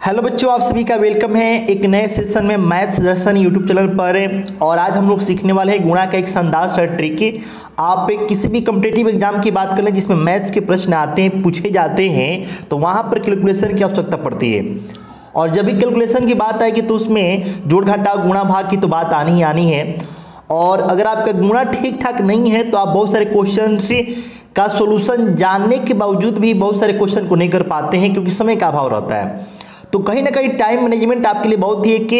Hello बच्चों, आप सभी का वेलकम है एक नए सेशन में मैथ्स दर्शन यूट्यूब चैनल पर। और आज हम लोग सीखने वाले हैं गुणा का एक शानदार सा ट्रिक। आप किसी भी कॉम्पिटिटिव एग्जाम की बात कर लें जिसमें मैथ्स के प्रश्न आते हैं, पूछे जाते हैं, तो वहाँ पर कैलकुलेशन की आवश्यकता पड़ती है। और जब भी कैलकुलेशन की बात आएगी तो उसमें जोड़ घटा गुणा भाग की तो बात आनी ही आनी है। और अगर आपका गुणा ठीक ठाक नहीं है तो आप बहुत सारे क्वेश्चन से का सोल्यूशन जानने के बावजूद भी बहुत सारे क्वेश्चन को नहीं कर पाते हैं, क्योंकि समय का अभाव रहता है। तो कहीं ना कहीं टाइम मैनेजमेंट आपके लिए बहुत ही एक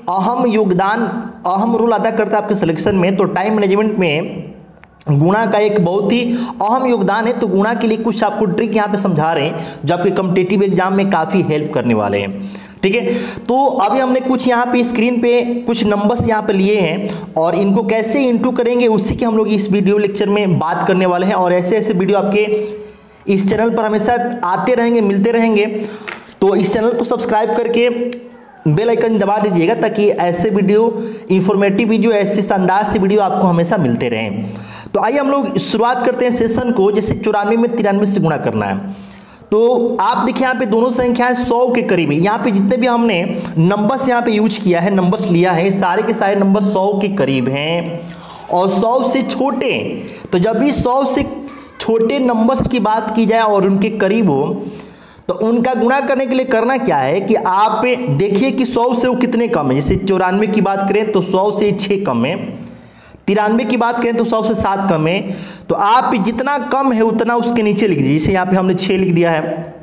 अहम रोल अदा करता है आपके सिलेक्शन में। तो टाइम मैनेजमेंट में गुणा का एक बहुत ही अहम योगदान है। तो गुणा के लिए कुछ आपको ट्रिक यहाँ पे समझा रहे हैं जो आपके कॉम्पिटिटिव एग्जाम में काफ़ी हेल्प करने वाले हैं। ठीक है, तो अभी हमने कुछ यहाँ पे स्क्रीन पे कुछ नंबर्स यहाँ पे लिए हैं और इनको कैसे इंटू करेंगे उसी की हम लोग इस वीडियो लेक्चर में बात करने वाले हैं। और ऐसे ऐसे वीडियो आपके इस चैनल पर हमेशा आते रहेंगे, मिलते रहेंगे। तो इस चैनल को सब्सक्राइब करके बेल आइकन दबा दीजिएगा ताकि ऐसे वीडियो, इंफॉर्मेटिव वीडियो, ऐसे शानदार से वीडियो आपको हमेशा मिलते रहें। तो आइए हम लोग शुरुआत करते हैं सेशन को। जैसे 94 में 93 से गुणा करना है, तो आप देखिए यहाँ पे दोनों संख्याएं 100 के करीब है। यहाँ पे जितने भी हमने नंबर्स यहाँ पे यूज किया है, नंबर्स लिया है, सारे के सारे नंबर 100 के करीब हैं और 100 से छोटे। तो जब भी 100 से छोटे नंबर्स की बात की जाए और उनके करीब हो तो उनका गुणा करने के लिए करना क्या है कि आप देखिए कि 100 से वो कितने कम है। जैसे 94 की बात करें तो 100 से 6 कम है, 93 की बात करें तो 100 से 7 कम है। तो आप जितना कम है उतना उसके नीचे लिख दीजिए। जैसे यहाँ पे हमने 6 लिख दिया है,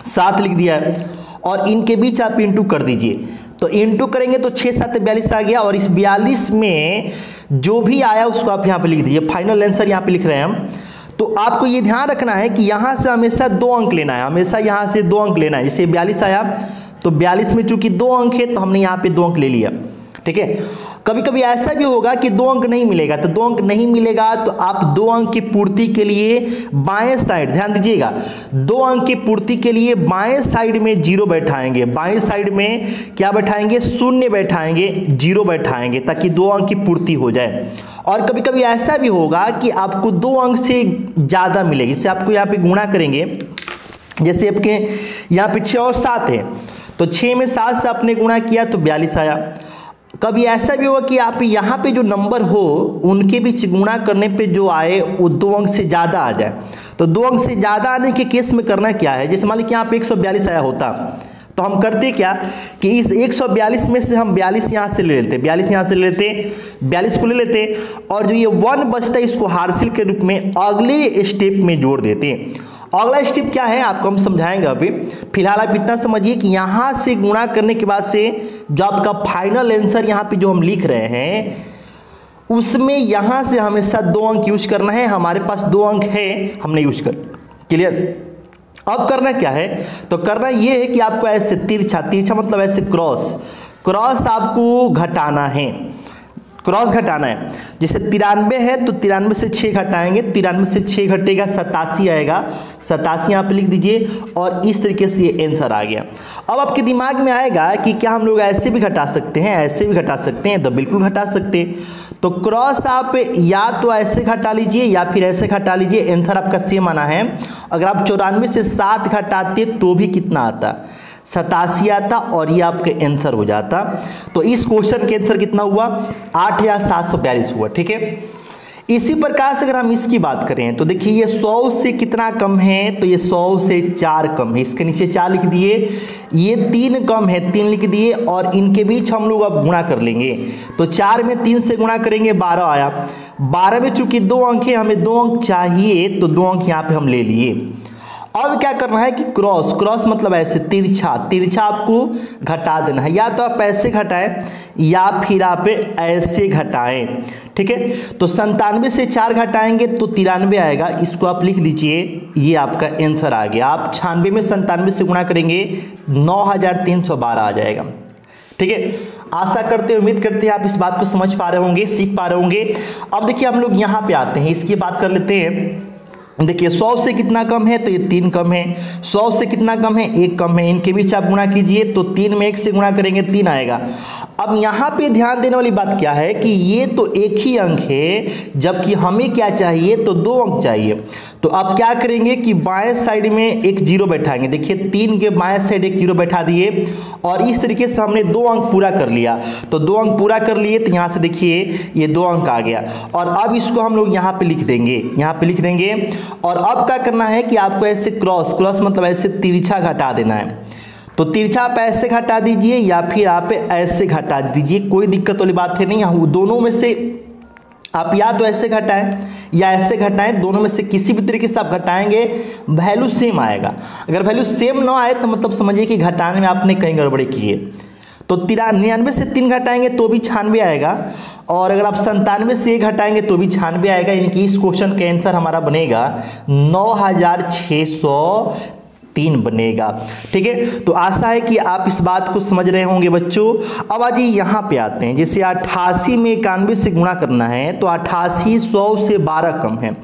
7 लिख दिया है और इनके बीच आप इंटू कर दीजिए। तो इंटू करेंगे तो 6 7 42 आ गया और इस 42 में जो भी आया उसको आप यहाँ पे लिख दीजिए। फाइनल आंसर यहाँ पे लिख रहे हैं हम। तो आपको ये ध्यान रखना है कि यहाँ से हमेशा 2 अंक लेना है, हमेशा यहाँ से 2 अंक लेना है। जैसे 42 आया तो 42 में चूंकि 2 अंक है तो हमने यहाँ पे 2 अंक ले लिया। ठीक है, कभी कभी ऐसा भी होगा कि 2 अंक नहीं मिलेगा। तो 2 अंक नहीं मिलेगा तो आप 2 अंक की पूर्ति के लिए बाएं साइड, ध्यान दीजिएगा, 2 अंक की पूर्ति के लिए बाएं साइड में 0 बैठाएंगे। बाएं साइड में क्या बैठाएंगे? 0 बैठाएंगे, 0 बैठाएंगे ताकि 2 अंक की पूर्ति हो जाए। और कभी कभी ऐसा भी होगा कि आपको 2 अंक से ज़्यादा मिलेगी। जैसे आपको यहाँ पे गुणा करेंगे, जैसे आपके यहाँ पे 6 और 7 है तो 6 में 7 से आपने गुणा किया तो 42 आया। कभी ऐसा भी होगा कि आप यहाँ पे जो नंबर हो उनके बीच गुणा करने पे जो आए वो 2 अंक से ज़्यादा आ जाए। तो 2 अंक से ज़्यादा आने के केस में करना क्या है? जैसे मान लीजिए यहाँ पे 142 आया होता तो हम करते क्या कि इस 142 में से हम 42 यहाँ से ले लेते, 42 यहाँ से ले लेते, 42 को ले लेते और जो ये 1 बचता है इसको हासिल के रूप में अगले स्टेप में जोड़ देते। अगला स्टेप क्या है आपको हम समझाएंगे अभी। फिलहाल आप इतना समझिए कि यहाँ से गुणा करने के बाद से जो आपका फाइनल आंसर यहाँ पे जो हम लिख रहे हैं उसमें यहाँ से हमेशा 2 अंक यूज करना है। हमारे पास 2 अंक है, हमने यूज कर। क्लियर? अब करना क्या है? तो करना ये है कि आपको ऐसे तिरछा मतलब ऐसे क्रॉस आपको घटाना है, क्रॉस घटाना है। जैसे 93 है तो 93 से 6 घटाएंगे, 93 से 6 घटेगा 87 आएगा, 87 यहाँ पे लिख दीजिए और इस तरीके से ये आंसर आ गया। अब आपके दिमाग में आएगा कि क्या हम लोग ऐसे भी घटा सकते हैं, ऐसे भी घटा सकते हैं? तो बिल्कुल घटा सकते हैं। तो क्रॉस आप या तो ऐसे घटा लीजिए या फिर ऐसे घटा लीजिए, आंसर आपका सेम आना है। अगर आप 94 से 7 घटाते तो भी कितना आता? 87 आता और ये आपके आंसर हो जाता। तो इस क्वेश्चन के आंसर कितना हुआ? 8742 हुआ। ठीक है, इसी प्रकार से अगर हम इसकी बात करें तो देखिए ये 100 से कितना कम है? तो ये 100 से 4 कम है। इसके नीचे 4 लिख दिए, ये 3 कम है, 3 लिख दिए और इनके बीच हम लोग अब गुणा कर लेंगे। तो 4 में 3 से गुणा करेंगे, 12 आया। 12 में चूंकि 2 अंक है, हमें 2 अंक चाहिए तो 2 अंक यहाँ पे हम ले लिए। अब क्या करना है कि क्रॉस मतलब ऐसे तिरछा आपको घटा देना है। या तो आप ऐसे घटाएं या फिर आप ऐसे घटाएं। ठीक है, तो 97 से 4 घटाएंगे तो 93 आएगा, इसको आप लिख लीजिए, ये आपका आंसर आ गया। आप 96 में 97 से गुणा करेंगे 9312 आ जाएगा। ठीक है, आशा करते हैं, उम्मीद करते हैं आप इस बात को समझ पा रहे होंगे, सीख पा रहे होंगे। अब देखिए हम लोग यहाँ पे आते हैं, इसकी बात कर लेते हैं। देखिए 100 से कितना कम है, तो ये 3 कम है। 100 से कितना कम है, 1 कम है। इनके बीच आप गुणा कीजिए तो 3 में 1 से गुणा करेंगे 3 आएगा। अब यहाँ पे ध्यान देने वाली बात क्या है कि ये तो एक ही अंक है, जबकि हमें क्या चाहिए, तो 2 अंक चाहिए। तो अब क्या करेंगे कि बाएं साइड में एक 0 बैठाएंगे। देखिए 3 के बाएं साइड एक 0 बैठा दिए और इस तरीके से हमने 2 अंक पूरा कर लिया। तो 2 अंक पूरा कर लिए तो यहाँ से देखिए ये 2 अंक आ गया और अब इसको हम लोग यहाँ पे लिख देंगे, यहाँ पे लिख देंगे। और अब क्या करना है कि आपको ऐसे क्रॉस मतलब ऐसे तिरछा घटा देना है। तो तिरछा आप ऐसे घटा दीजिए या फिर आप ऐसे घटा दीजिए, कोई दिक्कत वाली बात है नहीं। दोनों में से आप या तो ऐसे घटाएं या ऐसे घटाएं, दोनों में से किसी भी तरीके से आप घटाएंगे वैल्यू सेम आएगा। अगर वैल्यू सेम ना आए तो मतलब समझिए कि घटाने में आपने कहीं गड़बड़ी की है। तो 93 से 3 घटाएंगे तो भी 96 आएगा और अगर आप 97 से 1 घटाएंगे तो भी 96 आएगा। यानी कि इस क्वेश्चन का आंसर हमारा बनेगा 9603 बनेगा। ठीक है, तो आशा है कि आप इस बात को समझ रहे होंगे बच्चों। अब आज यहाँ पे आते हैं, जैसे 88 में 91 से गुणा करना है तो 88 100 से 12 कम है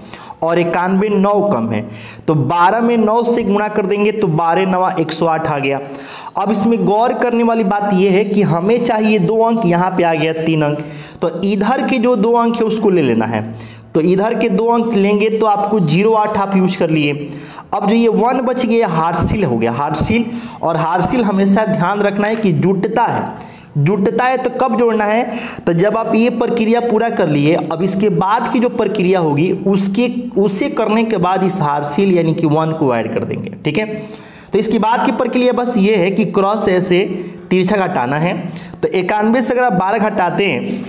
और 91 9 कम है। तो 12 में 9 से गुणा कर देंगे तो 12 9 108 आ गया। अब इसमें गौर करने वाली बात यह है कि हमें चाहिए 2 अंक, यहाँ पे आ गया 3 अंक। तो इधर के जो 2 अंक है उसको ले लेना है। तो इधर के 2 अंक लेंगे तो आपको 08 आप यूज कर लिए। अब जो ये 1 बच गया हार्सिल हो गया, हार्सिल। और हार्सिल हमेशा ध्यान रखना है कि जुटता है, जुटता है तो कब जोड़ना है, तो जब आप ये प्रक्रिया पूरा कर लिए। अब इसके बाद की जो प्रक्रिया होगी उसे करने के बाद इस हार्सिल यानी कि 1 को ऐड कर देंगे। ठीक है, तो इसके बाद की प्रक्रिया बस ये है कि क्रॉस ऐसे तिरछा घटाना है। तो 91 से अगर आप 12 घटाते हैं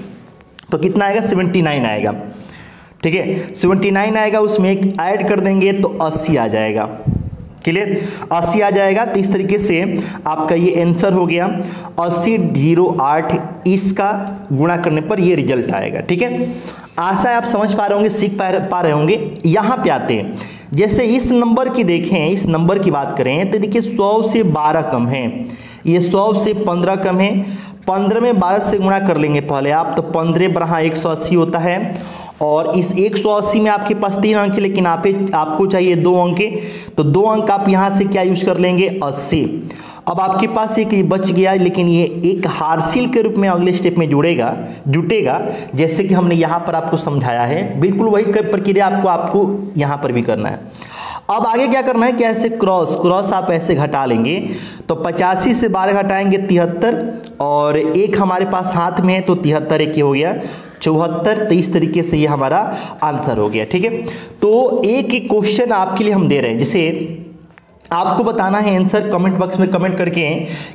तो कितना आएगा, 79 आएगा। ठीक है, 79 आएगा, उसमें एक ऐड कर देंगे तो 80 आ जाएगा। क्लियर, 80 आ जाएगा। तो इस तरीके से आपका ये आंसर हो गया 8008। इसका गुणा करने पर ये रिजल्ट आएगा। ठीक है, आशा है आप समझ पा रहे होंगे, सीख पा रहे होंगे। यहाँ पे आते हैं, जैसे इस नंबर की देखें, इस नंबर की बात करें तो देखिए 100 से 12 कम है, ये 100 से 15 कम है। 15 में 12 से गुणा कर लेंगे पहले आप, तो 15 पर 180 होता है और इस 180 में आपके पास 3 अंक है, लेकिन आपको चाहिए 2 अंक। तो 2 अंक आप यहाँ से क्या यूज कर लेंगे, 80। अब आपके पास एक बच गया, लेकिन ये एक हार्सिल के रूप में अगले स्टेप में जुटेगा, जैसे कि हमने यहाँ पर आपको समझाया है। बिल्कुल वही प्रक्रिया आपको यहाँ पर भी करना है। अब आगे क्या करना है कि ऐसे क्रॉस आप ऐसे घटा लेंगे तो 85 से 12 घटाएंगे 73 और एक हमारे पास हाथ में है तो 73 एक हो गया 74। तो इस तरीके से ये हमारा आंसर हो गया। ठीक है, तो एक क्वेश्चन आपके लिए हम दे रहे हैं, जैसे आपको बताना है आंसर कमेंट बॉक्स में कमेंट करके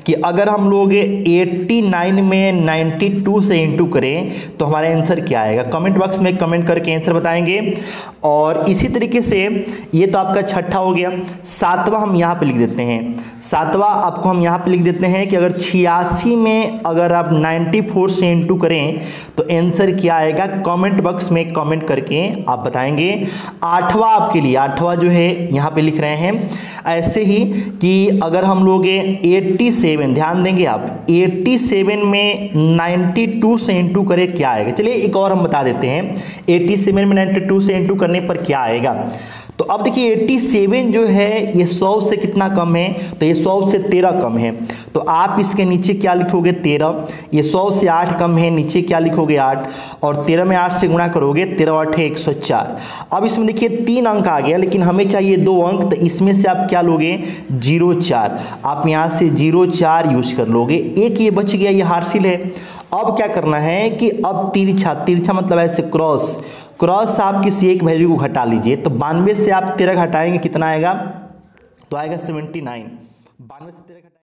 कि अगर हम लोग 89 में 92 से इंटू करें तो हमारा आंसर क्या आएगा। कमेंट बॉक्स में कमेंट करके आंसर बताएंगे। और इसी तरीके से ये तो आपका छठा हो गया। 7वां हम यहाँ पे लिख देते हैं, 7वां आपको हम यहाँ पे लिख देते हैं कि अगर 86 में अगर आप 94 से इंटू करें तो आंसर क्या आएगा। कमेंट बॉक्स में कमेंट करके आप बताएंगे। 8वां आपके लिए, 8वां जो है यहाँ पे लिख रहे हैं ऐसे ही कि अगर हम लोग 87, ध्यान देंगे आप, 87 में 92 से इंटू करें क्या आएगा। चलिए एक और हम बता देते हैं, 87 में 92 से इंटू करने पर क्या आएगा। तो अब देखिए 87 जो है ये 100 से कितना कम है, तो ये 100 से 13 कम है। तो आप इसके नीचे क्या लिखोगे 13। ये 100 से 8 कम है, नीचे क्या लिखोगे 8 और 13 में 8 से गुणा करोगे 13 8 है 104। अब इसमें देखिए 3 अंक आ गया, लेकिन हमें चाहिए 2 अंक, तो इसमें से आप क्या लोगे 04। आप यहाँ से 04 यूज कर लोगे। एक ये बच गया, ये हार्सिल है। अब क्या करना है कि अब तिरछा मतलब ऐसे क्रॉस आप किसी एक वैल्यू को घटा लीजिए। तो 92 से आप 13 घटाएंगे कितना आएगा, तो आएगा 79। 92 से 13